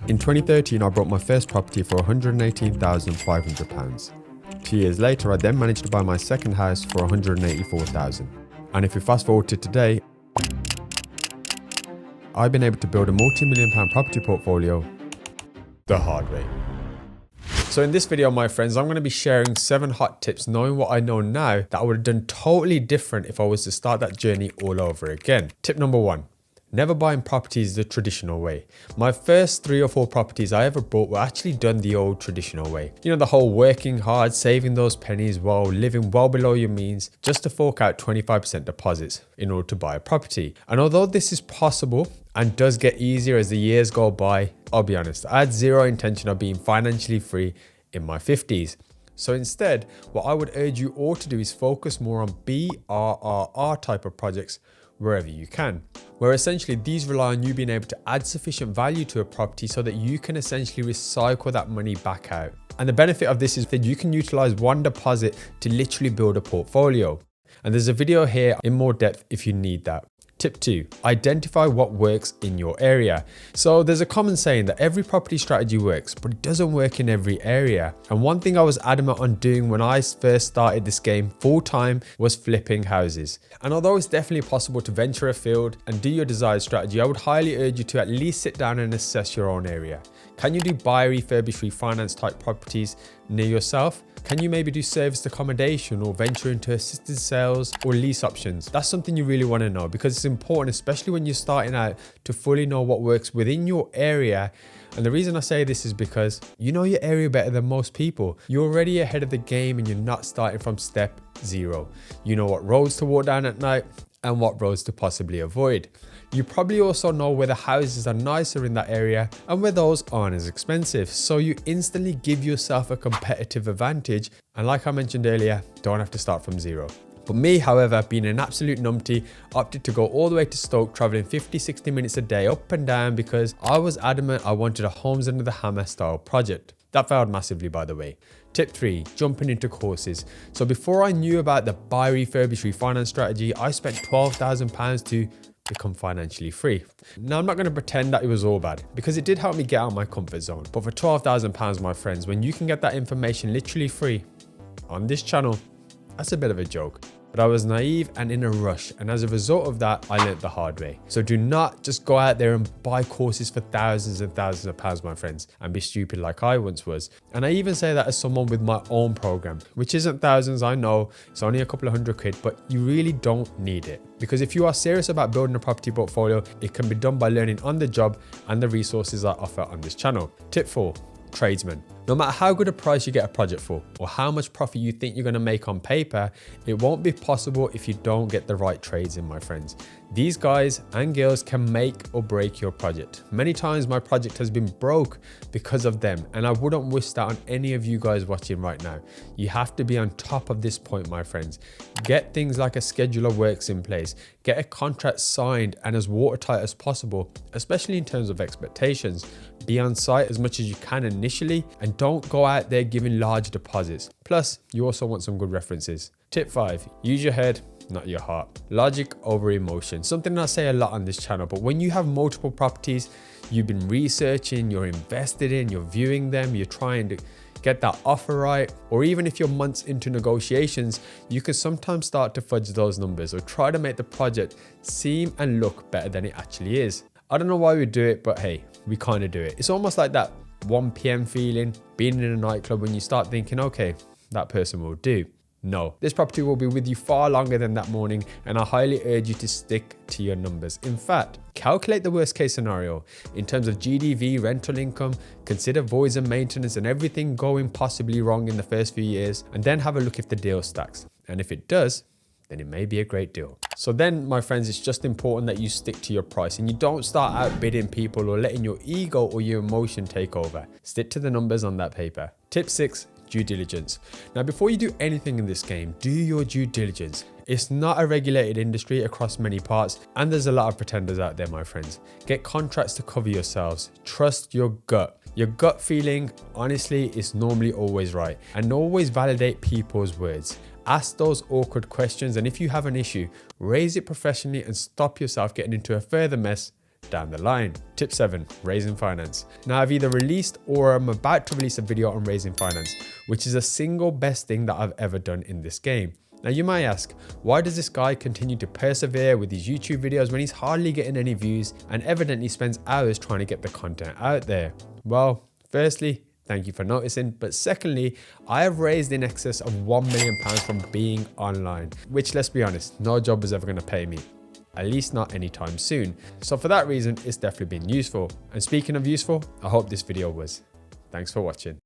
In 2013, I bought my first property for £118,500. 2 years later, I then managed to buy my second house for £184,000. And if we fast forward to today, I've been able to build a multi-million pound property portfolio the hard way. So in this video, my friends, I'm going to be sharing 7 hot tips knowing what I know now that I would have done totally different if I was to start that journey all over again. Tip number 1. Never buying properties the traditional way. My first 3 or 4 properties I ever bought were actually done the old traditional way. You know, the whole working hard, saving those pennies while living well below your means just to fork out 25% deposits in order to buy a property. And although this is possible and does get easier as the years go by, I'll be honest, I had zero intention of being financially free in my 50s. So instead, what I would urge you all to do is focus more on BRRR type of projects wherever you can, where essentially these rely on you being able to add sufficient value to a property so that you can essentially recycle that money back out. And the benefit of this is that you can utilize one deposit to literally build a portfolio. And there's a video here in more depth if you need that. Tip 2, identify what works in your area. So there's a common saying that every property strategy works, but it doesn't work in every area. And one thing I was adamant on doing when I first started this game full time was flipping houses. And although it's definitely possible to venture afield and do your desired strategy, I would highly urge you to at least sit down and assess your own area. Can you do buy, refurbish, refinance type properties near yourself? Can you maybe do serviced accommodation or venture into assisted sales or lease options? That's something you really want to know because it's important, especially when you're starting out, to fully know what works within your area. And the reason I say this is because you know your area better than most people. You're already ahead of the game and you're not starting from step 0. You know what roads to walk down at night and what roads to possibly avoid. You probably also know where the houses are nicer in that area and where those aren't as expensive. So you instantly give yourself a competitive advantage. And like I mentioned earlier, don't have to start from 0. But me, however, being an absolute numpty, opted to go all the way to Stoke, traveling 50-60 minutes a day up and down because I was adamant I wanted a Homes Under the Hammer style project. That failed massively, by the way. Tip 3, jumping into courses. So before I knew about the buy, refurbish, refinance strategy, I spent £12,000 to become financially free. Now, I'm not going to pretend that it was all bad because it did help me get out of my comfort zone. But for £12,000, my friends, when you can get that information literally free on this channel, that's a bit of a joke. But I was naive and in a rush, and as a result of that, I learned the hard way. So do not just go out there and buy courses for thousands and thousands of pounds, my friends, and be stupid like I once was. And I even say that as someone with my own program, which isn't thousands, I know, it's only a couple of £100, but you really don't need it. Because if you are serious about building a property portfolio, it can be done by learning on the job and the resources I offer on this channel. Tip 4, tradesmen. No matter how good a price you get a project for or how much profit you think you're going to make on paper, it won't be possible if you don't get the right trades in, my friends. These guys and girls can make or break your project. Many times my project has been broke because of them, and I wouldn't wish that on any of you guys watching right now. You have to be on top of this point, my friends. Get things like a schedule of works in place, get a contract signed and as watertight as possible, especially in terms of expectations. Be on site as much as you can initially and don't go out there giving large deposits. Plus, you also want some good references. Tip 5, use your head, not your heart. Logic over emotion. Something I say a lot on this channel, but when you have multiple properties, you've been researching, you're invested in, you're viewing them, you're trying to get that offer right, or even if you're months into negotiations, you can sometimes start to fudge those numbers or try to make the project seem and look better than it actually is. I don't know why we do it, but hey, we kind of do it. It's almost like that 1 PM feeling, being in a nightclub when you start thinking, okay, that person will do. No, this property will be with you far longer than that morning, and I highly urge you to stick to your numbers. In fact, calculate the worst case scenario in terms of GDV, rental income, consider voids and maintenance and everything going possibly wrong in the first few years, and then have a look if the deal stacks. And if it does, then it may be a great deal. So then, my friends, it's just important that you stick to your price and you don't start outbidding people or letting your ego or your emotion take over. Stick to the numbers on that paper. Tip 6, due diligence. Now, before you do anything in this game, do your due diligence. It's not a regulated industry across many parts, and there's a lot of pretenders out there, my friends. Get contracts to cover yourselves. Trust your gut. Your gut feeling, honestly, is normally always right, and always validate people's words. Ask those awkward questions, and if you have an issue, raise it professionally and stop yourself getting into a further mess down the line. Tip 7, raising finance. Now I've either released or I'm about to release a video on raising finance, which is the single best thing that I've ever done in this game. Now you might ask, why does this guy continue to persevere with these YouTube videos when he's hardly getting any views and evidently spends hours trying to get the content out there? Well, firstly, thank you for noticing. But secondly, I have raised in excess of £1 million from being online, which, let's be honest, no job is ever going to pay me. At least not anytime soon. So for that reason, it's definitely been useful. And speaking of useful, I hope this video was. Thanks for watching.